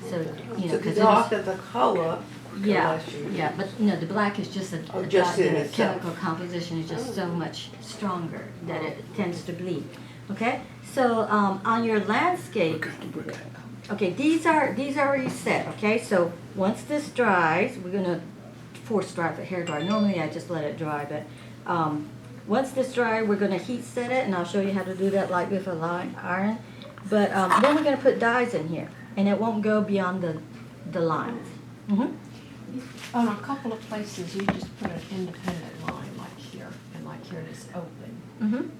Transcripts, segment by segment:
So, you know, So the because darker the color, the yeah, less you yeah, but no, the black is just just in the itself. chemical composition is just so much stronger that it tends to bleed. Okay, so on your landscape, okay, these are already set. Okay, so once this dries, we're gonna force dry the hair dry. Normally I just let it dry, but once this dry, we're gonna heat set it, and I'll show you how to do that, like with a iron. But then we're gonna put dyes in here, and it won't go beyond the lines. On a couple of places, you just put an independent line like here, and like here it is open.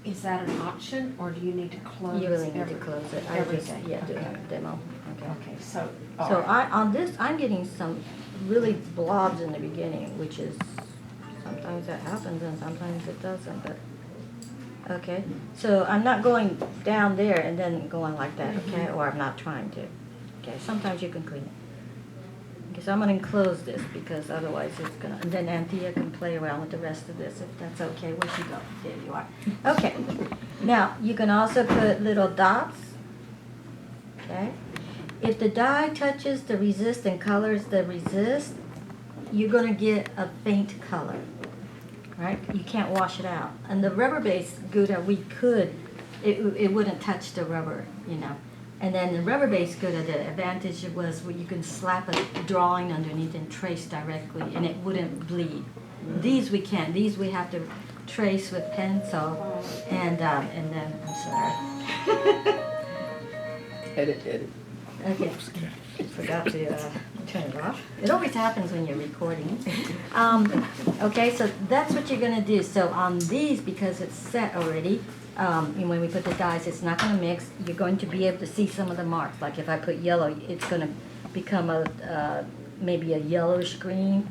Is that an option, or do you need to close You really need to every- close it. I just, everything? yeah, do Okay. a demo. Okay. Okay, so, So all right. on this, I'm getting some really blobs in the beginning, which is, sometimes that happens and sometimes it doesn't, but, okay. So I'm not going down there and then going like that, okay, or I'm not trying to. Okay, sometimes you can clean it. Okay, so I'm gonna enclose this because otherwise it's gonna, and then Anthea can play around with the rest of this if that's okay. Where'd she go? There you are. Okay, now you can also put little dots, okay? If the dye touches the resist and colors the resist, you're gonna get a faint color, right? You can't wash it out. And the rubber-based Gouda, we could, it wouldn't touch the rubber, you know. And then the rubber-based Gouda, the advantage was where you can slap a drawing underneath and trace directly, and it wouldn't bleed. These we can't. These we have to trace with pencil, and then I'm sorry. Edit. Okay. Forgot to turn it off. It always happens when you're recording. Okay, so that's what you're gonna do. So on these, because it's set already, and when we put the dyes, it's not gonna mix. You're going to be able to see some of the marks. Like if I put yellow, it's gonna become a maybe a yellowish green,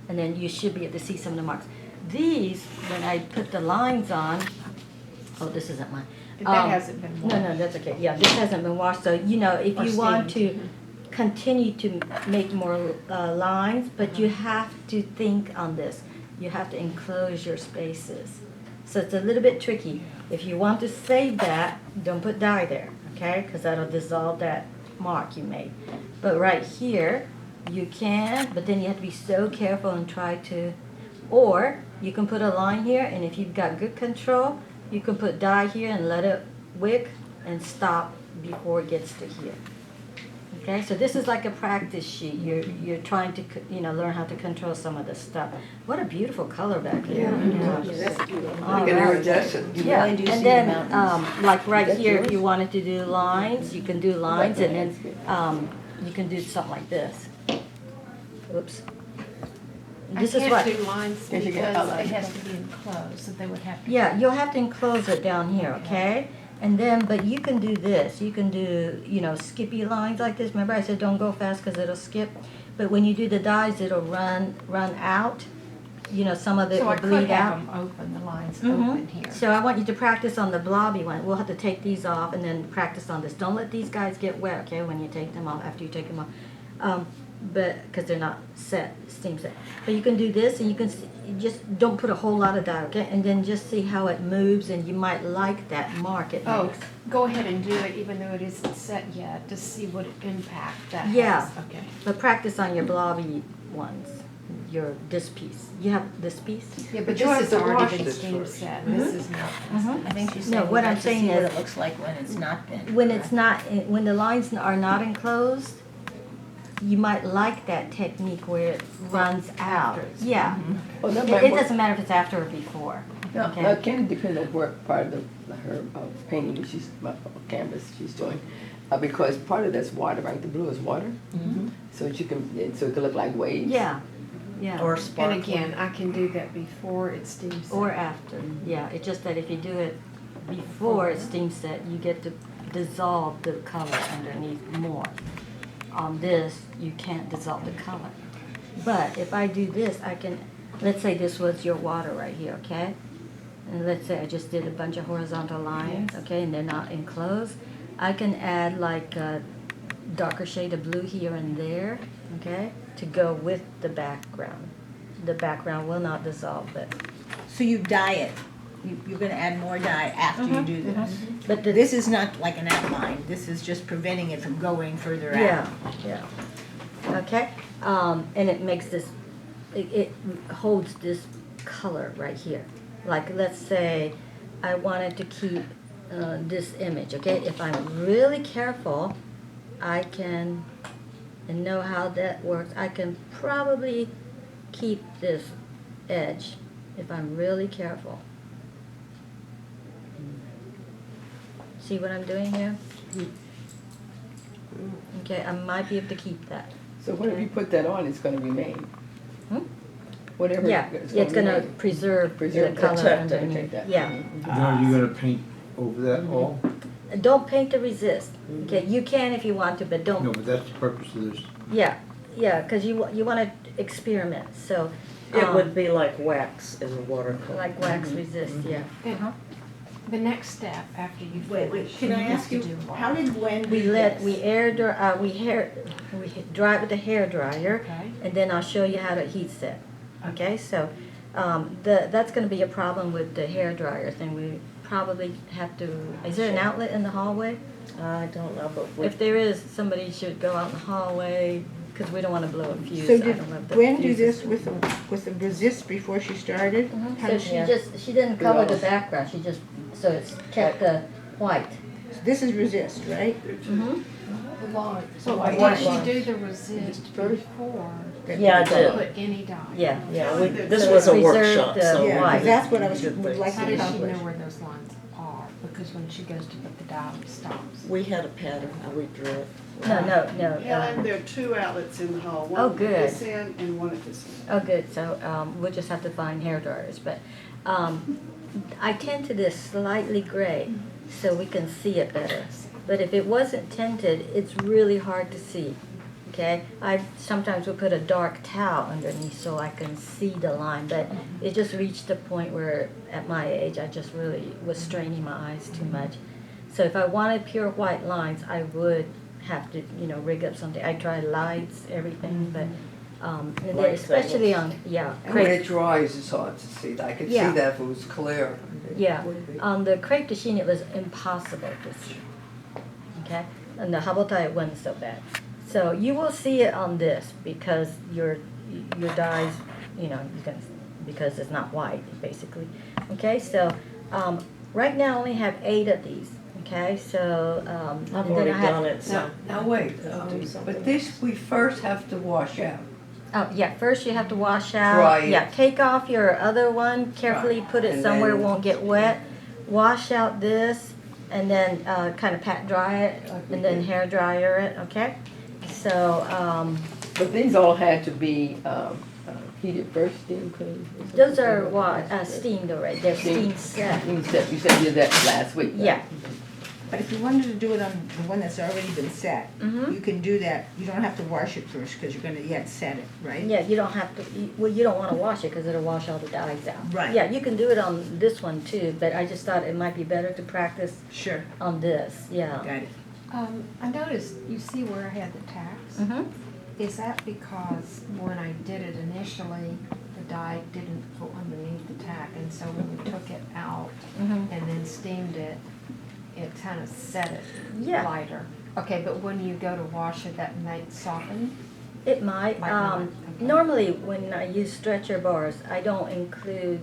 and then you should be able to see some of the marks. These, when I put the lines on, oh, this isn't mine. That hasn't been washed. No, that's okay. Yeah, this hasn't been washed. So, you know, if Or you want to steamed. continue to make more lines, but you have to think on this. You have to enclose your spaces. So it's a little bit tricky. If you want to save that, don't put dye there, okay? Because that'll dissolve that mark you made. But right here, you can, but then you have to be so careful and try to, or you can put a line here, and if you've got good control, you can put dye here and let it wick and stop before it gets to here. Okay, so this is like a practice sheet. You're trying to learn how to control some of this stuff. What a beautiful color back here. Yeah, that's beautiful. All You can right. iridescent. Yeah, And do you and see then the mountains? like right That's here, if yours? you wanted to do lines, you can do lines, and then you can do something like this. Oops. This is what. I can't do lines Yes, you can. because it has to be enclosed, so they would have to. Yeah, you'll have to enclose it down here, okay? And then, but you can do this. You can do, skippy lines like this. Remember I said don't go fast because it'll skip. But when you do the dyes, it'll run out. Some of it So will I could bleed out. have them open, the lines Mhm. open here. So I want you to practice on the blobby one. We'll have to take these off and then practice on this. Don't let these guys get wet, okay, when you take them off, after you take them off. But, because they're not steam set. But you can do this, and you can just don't put a whole lot of dye, okay? And then just see how it moves, and you might like that mark it Oh, makes. go ahead and do it even though it isn't set yet, to see what impact that has. Yeah. Okay. But practice on your blobby ones, this piece. You have this piece? Yeah, But but you have this to has already wash been this steam first. set, Mhm. this is not. Mhm. I think she's No, saying what we'd I'm like to saying see what is- it looks like when it's not been. When it's not, when the lines are not enclosed, you might like that technique where it runs out. After it's- Yeah. Oh, that It, might it work. doesn't matter if it's after or before. No, Okay. it can depend on what part of her painting that she's, canvas she's doing. Because part of that's water, right? The blue is water. So it can look like waves. Yeah, yeah. Or And sparkling. again, I can do that before it's steam set. Or after, yeah. It's just that if you do it before it's steam set, you get to dissolve the color underneath more. On this, you can't dissolve the color. But if I do this, I can, let's say this was your water right here, okay? And let's say I just did a bunch of horizontal lines, Yes. okay, and they're not enclosed. I can add like a darker shade of blue here and there, okay, to go with the background. The background will not dissolve, but So you dye it you're gonna add more dye after you do this. But the, This is not like an outline, this is just preventing it from going further out. yeah. Okay, and it makes this, it holds this color right here. Like, let's say I wanted to keep this image, okay? If I'm really careful, I can, and know how that works, I can probably keep this edge if I'm really careful. See what I'm doing here? Okay, I might be able to keep that. So whenever you put that on, it's gonna remain. Hmm? Whatever. Yeah, it's gonna preserve the Preserve, color protect it, underneath. protect that. Yeah. Now you're gonna paint over that all? Don't paint to resist. Okay, you can if you want to, but No, don't. but that's the purpose of this. Yeah, because you want to experiment. So It would be like wax in the watercolor. like wax resist. Yeah. And the next step after you Wait, finish. can I is ask to you, do what? how did Gwen do We this? air dry. We dry it with the hair dryer, Okay. and then I'll show you how to heat set. Okay, so that's going to be a problem with the hair dryer thing. We probably have to. Is there an outlet in the hallway? I don't know, but we, If there is, somebody should go out in the hallway because we don't want to blow a fuse. So I did don't know if the Gwen do fuse is- this with the resist before she started? How So did she didn't color the background. She just so it's kept the white. This is resist, right? Mm-hmm. So white did she lines. do the resist before yeah, I you did. put any dye? Yeah. Yeah, we, this So was a preserve workshop, the so. Yeah, white. 'cause that's what I was, Good would thing. like How to does she know accomplish. where those lines are? Because when she goes to put the dye, it stops. We had a pattern, we drew it. No. Helen, there are two outlets in the hall, Oh, one good. at this end and one at this end. Oh, good. So we'll just have to find hair dryers. But I tinted this slightly gray so we can see it better. But if it wasn't tinted, it's really hard to see. Okay, I sometimes will put a dark towel underneath so I can see the line, but it just reached a point where at my age I just really was straining my eyes too much. So if I wanted pure white lines, I would have to, rig up something. I tried lights, everything, but and then Light especially settings. on, yeah, And when crepe, it dries, it's hard to see. I could see Yeah. that if it was clear. yeah. On the crepe de chine, it was impossible to see. Okay, and the habota, it wasn't so bad. So you will see it on this because your dyes, you can, because it's not white, basically. Okay, so right now I only have 8 of these. Okay, so I've and then already I have- done it, so. Now wait, do something but this we first have to wash out. Oh, yeah, first you have to wash out. Dry it. Yeah, take off your other one, carefully put it And somewhere it then- won't get wet. Wash out this, and then kind of pat dry it, and then hair dryer it, okay? So, But these all had to be heated first, steam cleaned? or something? those are steamed already, they're steam set. You said you did that last week, right? Yeah. But if you wanted to do it on the one that's already been set, Mhm. you can do that. You don't have to wash it first because you're gonna yet set it, right? Yeah, you don't have to, you don't want to wash it because it'll wash all the dyes out. Right. Yeah, you can do it on this one too, but I just thought it might be better to practice Sure, on this, yeah. got it. I noticed, you see where I had the tacks? Mm-hmm. Is that because when I did it initially, the dye didn't go underneath the tack, and so when we took it out Mhm. and then steamed it, it kind of set it Yeah. lighter? Okay, but when you go to wash it, that might soften? It might. Might not, okay. Normally, when I use stretcher bars, I don't include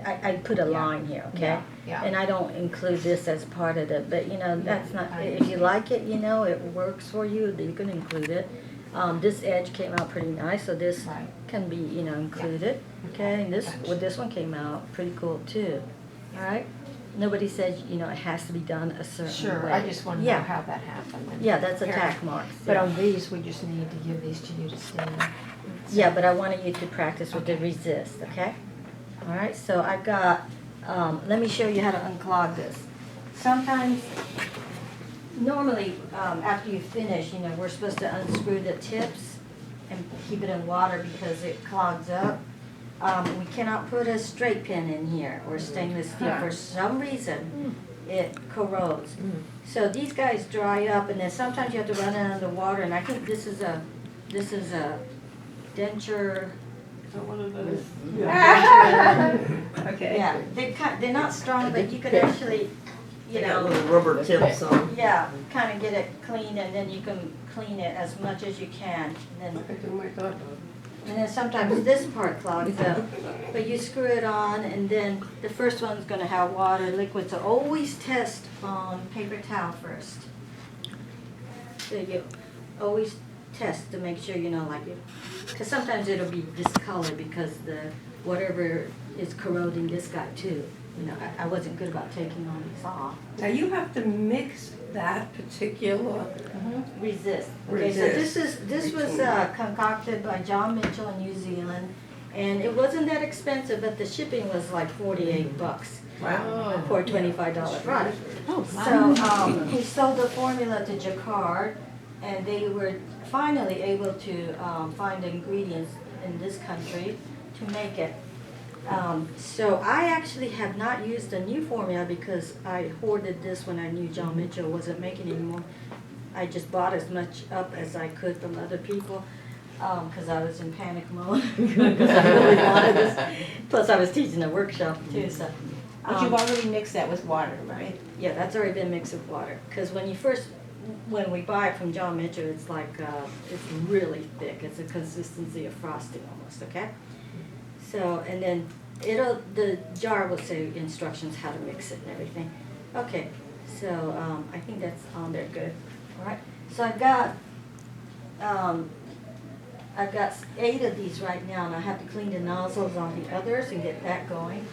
I put a line here, okay? Yeah. And I don't include this as part of it, but that's not, I if you like it, it works for you, then you can include it. This edge came out pretty nice, so this Right. can be, included, okay? And this one came out pretty cool too, all right? Nobody said, it has to be done a certain way. Sure, I just want to know Yeah. how that happened. and- Yeah, that's a Here. tack marks. But yeah. on these, we just need to give these to you to steam. Yeah, but I wanted you to practice with the resist, okay? All right, so I've got, let me show you how to unclog this. Sometimes, normally, after you finish, we're supposed to unscrew the tips and keep it in water because it clogs up. We cannot put a straight pin in here or stainless steel. For some reason, it corrodes. So these guys dry up, and then sometimes you have to run it under water, and I think this is a denture One of those. Okay. Yeah, they're not strong, but you can actually, you They got know, little rubber tips on. yeah, kind of get it clean, and then you can clean it as much as you can. And then sometimes this part clogs up, but you screw it on, and then the first one's gonna have water, liquid, so always test on paper towel first. So you always test to make sure, you know, like you, because sometimes it'll be discolored because the, whatever is corroding this guy too. You know, I wasn't good about taking all these off. Now you have to mix that particular, Resist. Okay, so Resist. this was concocted by John Mitchell in New Zealand, and it wasn't that expensive, but the shipping was like $48 for a $25 product. So he sold the formula to Jacquard, and they were finally able to find the ingredients in this country to make it. So I actually have not used the new formula because I hoarded this when I knew John Mitchell wasn't making anymore. I just bought as much up as I could from other people because I was in panic mode because I really wanted this. Plus I was teaching a workshop too, so. But you've already mixed that with water, right? Yeah, that's already been mixed with water. Because when we buy it from John Mitchell, it's like, it's really thick. It's a consistency of frosting almost, okay? So, and then the jar will say instructions how to mix it and everything. Okay, so I think that's on there good. All right, so I've got 8 of these right now, and I have to clean the nozzles on the others and get that going.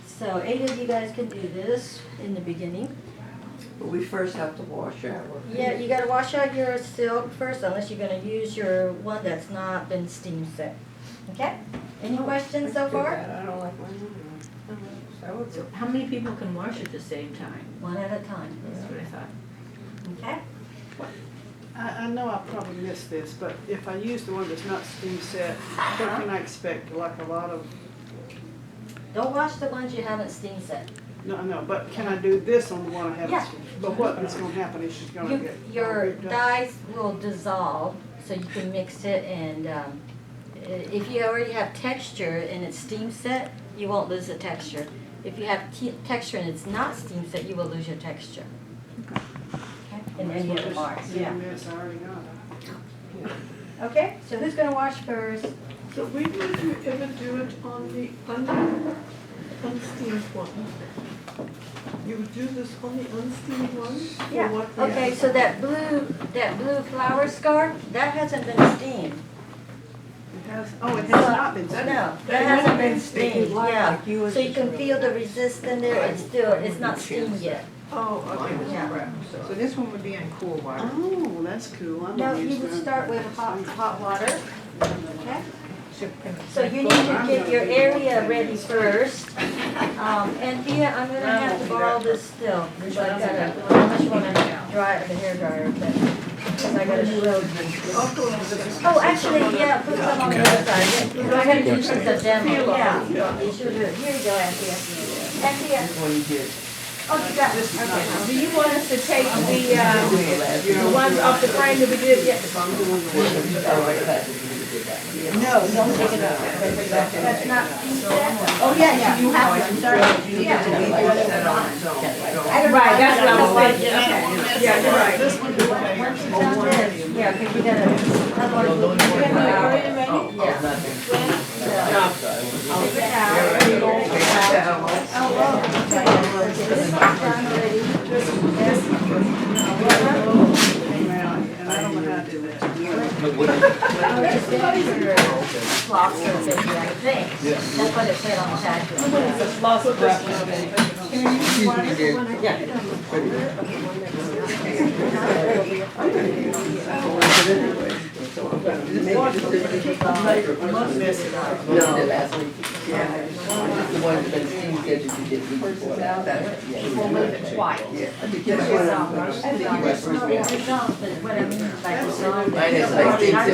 So 8 of you guys can do this in the beginning. but we first have to wash our. Yeah, you gotta wash out your silk first, unless you're gonna use your one that's not been steam set. Okay? Any questions so far? I don't like mine. So how many people can wash at the same time? One at a time. That's what I thought. Okay? I know I probably missed this, but if I use the one that's not steam set, what can I expect? Like a lot of, Don't wash the ones you haven't steam set. no, but can I do this on the one I haven't? Yeah. But what is gonna happen is she's gonna get. Your ripped up. dyes will dissolve, so you can mix it, and if you already have texture and it's steam set, you won't lose the texture. If you have texture and it's not steam set, you will lose your texture. Okay? And then you have the marks, yeah. Yes, I already got it. Okay, so who's gonna wash first? So we would you ever do it on the unsteamed one? You would do this on the unsteamed one? Or Yeah, what we okay, have? so that blue flower scarf, that hasn't been steamed. It has, oh, it has not been No, steamed. that hasn't been steamed, yeah. Like you So you can feel the resist in there, it's not steamed yet. Oh, okay. Yeah. So this one would be in cool water. Oh, that's cool. I'm No, gonna you use would that. start with hot water, okay? So you need to get your area ready first. Anthea, I'm gonna have to borrow this still, because I gotta, unless you wanna dry it with a hairdryer, but, because I gotta show you. Oh, actually, yeah, put some on the other side. Go ahead and use this as a demo, yeah. You should do it. Here you go, Anthea. Anthea, When you did. oh, you got this, okay. Do you want us to take the ones off the frame that we did? No, don't take it up. That's not steam set? Oh, yeah, you have to start. Right, that's what I was thinking. Okay. Yeah, you're right. Once you've done this, yeah, because you gotta, otherwise we'll be here for an hour. Yeah. Paper towel, paper towel. Oh, whoa. Okay, this one's done already. And I don't know how to do that. Just finish your floss surface, I think. That's what it said on the package. No, the last week. Yeah. The one that Steve said that you did week before that. We'll move it twice. It's on, but what I mean is like it's on. Mine is like Steve said,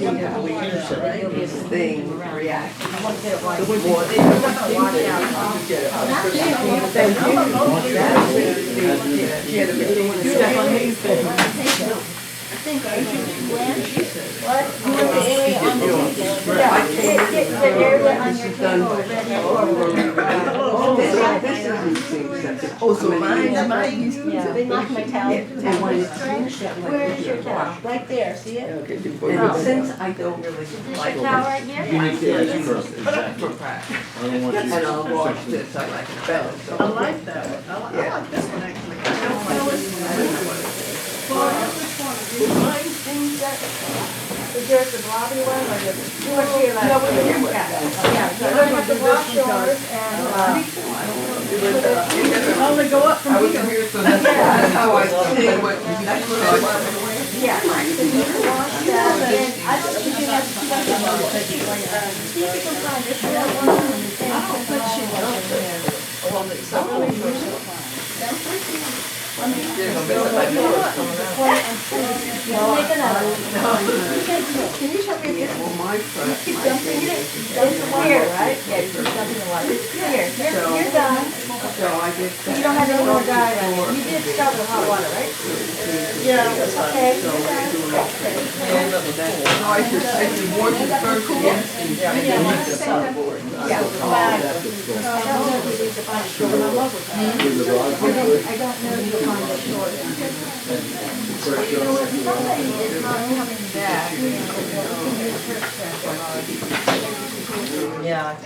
You'll be able to thing move around. react. I want to get it white. The You're one- not gonna wash out. She had a think when, what? You want the area on the table. Yeah, get the area on your table ready for. Oh, so mine used to. Yeah. They knocked my towel. Where is your towel? Right there, see it? Okay, before you And go. since I don't really Is this like your towel right here? You need to ask first, exactly. for practice, I don't want you and I'll to. wash this, I like it better, so. I like that one. I like this one actually. I don't know which one. Well, which one? Is yours the blobby one or the? You want to hear like? No, we're here with that. Yeah, you're gonna have to wash yours and, Only go up I from wasn't here. here, so that's how I think what. yeah, so you can wash that and I don't think you have to touch it. See if you can find this little one and the same. I don't put shit up there. Make another. Can you show me this? Keep dumping it. Here, right? Yeah, you keep dumping the water. Here, you're done. So I get You don't have any more dye on it. You did start with hot water, right? Yeah. Okay. No, I should wash it first, yes, and then use the subboard. Yeah. I don't know if you'll find it short. You know what, somebody is not coming back. Yeah.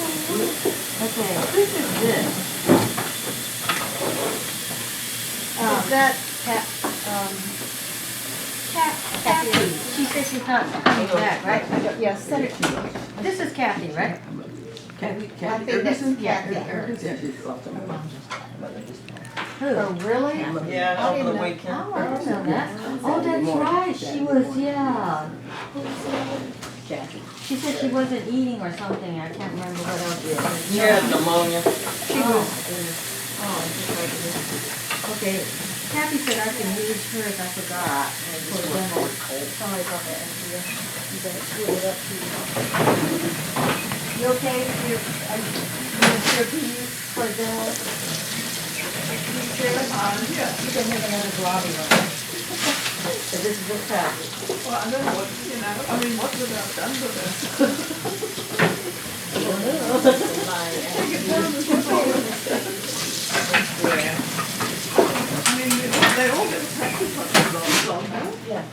Okay, this is this. Is that Kathy, she said she's not coming back, right? yeah, send it to me. This is Kathy, right? Kathy, I think that's, yeah. Who? Oh, really? Yeah, over the Oh, weekend. I don't know that. Oh, that's right, she was, yeah. She said she wasn't eating or something, I can't remember what else it was. She had pneumonia. She was, okay, Kathy said I can use hers, I forgot. For dinner. Sorry about that. You better screw it up too. You okay? You sure to use for dinner? You sure? Yeah. You can have another blobby one. So this is just Kathy. Well, I don't know what, I mean, what would I have done with this? Take it down and put it over. I mean, they all get practice on themselves, don't they? Yeah.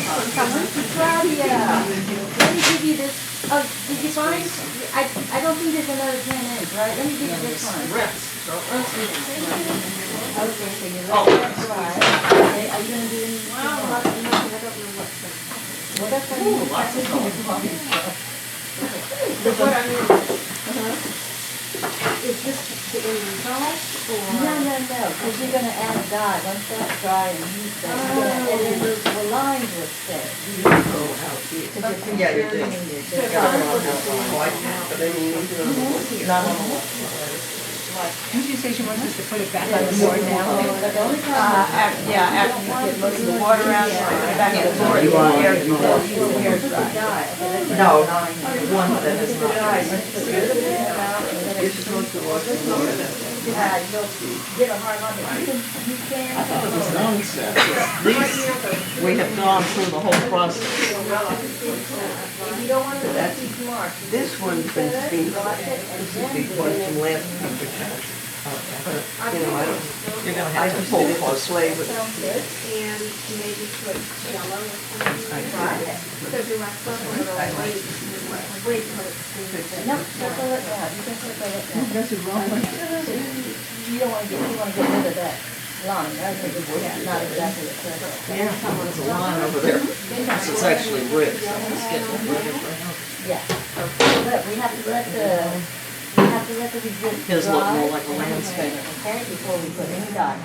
Claudia, let me give you this, oh, did you find, I don't think there's another 10 inch, right? Let me give you this one. Okay, so you let that dry. Okay, are you gonna do anything about the milk? I don't know what. Well, that's what I mean. But what I mean, is this the end result, or? No, because you're gonna add dye, once that's dry and heat that, and then the lines will stay. Yeah, you do. Not on the Did you say she wants us to put it back on the board now? Yeah, after you get most of the water out, you put it back in the board. You want- Air you want- No, one that is not. You're supposed to wash the water. Get a hard line, you can. These, we have gone through the whole process. If you don't want to let these marks. This one's been steamed. This is the one from last picture. But, you know, I don't, You're gonna I have to just pull did it for close. flavor. And maybe put yellow or something. So do I stuff one of those wait till it's steamed? No, that's all it now, you can put that now. That's the wrong one. You don't want to get rid of that line, right? Because it's not exactly the correct. Yeah, there's a line over there. This is actually red, so I'm just getting rid of it. Yeah, but we have to let the resist His look dry more like a and landscape. okay, before we put any dye.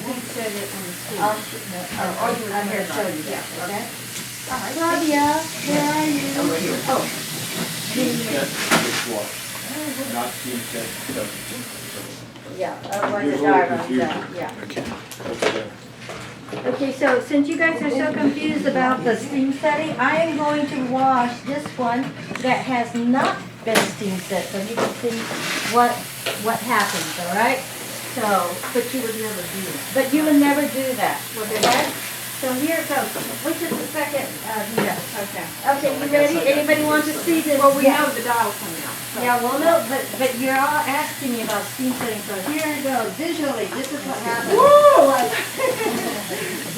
He said it on the sheet. I'm here to show you that, okay? Claudia, where are you? Oh. Steam test dishwasher, not steam test stuff. Yeah, otherwise the There's a dye little runs out, confusion. yeah. Okay. Over there. Okay, so since you guys are so confused about the steam setting, I am going to wash this one that has not been steam set, so you can see what happens, all right? So, But you would never do that. but you would never do that, Well, then- okay? So here it goes. Which is the second, yeah. Okay. Okay, you ready? Anybody want to see this? Well, we Yeah. know the dye will come out. so- Yeah, well, no, but you're all asking me about steam setting, so here it goes. Visually, this is what happens.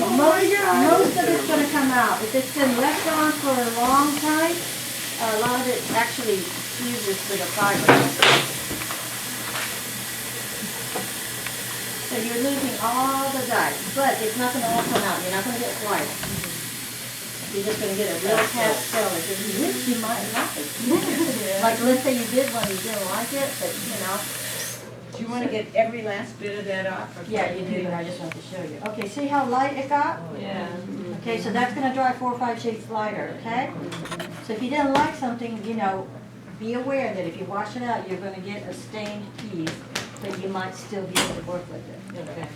Most of it's gonna come out. If it's been left on for a long time, a lot of it actually fuses to the fiber. So you're losing all the dye, but it's not gonna all come out. You're not gonna get white. You're just gonna get a real pastel, which you might like. Like, let's say you did one, you didn't like it, but you know. Do you wanna get every last bit of that off? Yeah, you do, and I just want to show you. Okay, see how light it got? Yeah. Okay, so that's gonna dry 4 or 5 shades lighter, okay? So if you didn't like something, you know, be aware that if you wash it out, you're gonna get a stained piece, but you might still be able to work with it. Okay.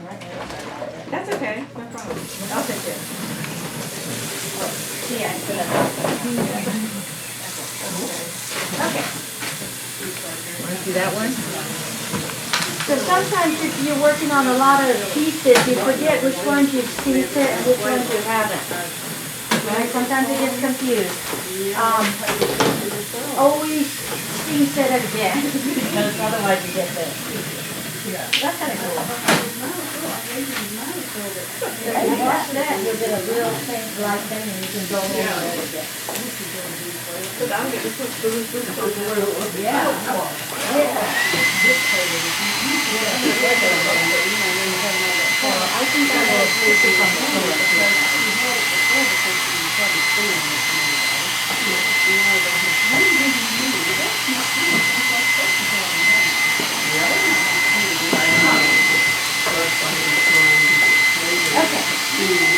All right? That's okay, no problem. I'll take it. See, I put it Okay. See that one? So sometimes if you're working on a lot of pieces, you forget which ones you've steam set and which ones you haven't. Right? Sometimes it gets confused. Always steam set it again, because otherwise you get this. That's kind of cool. If you wash that, you'll get a real faint light thing and you can go over it again. But I'm gonna put the Yeah. I think I will take it from Okay.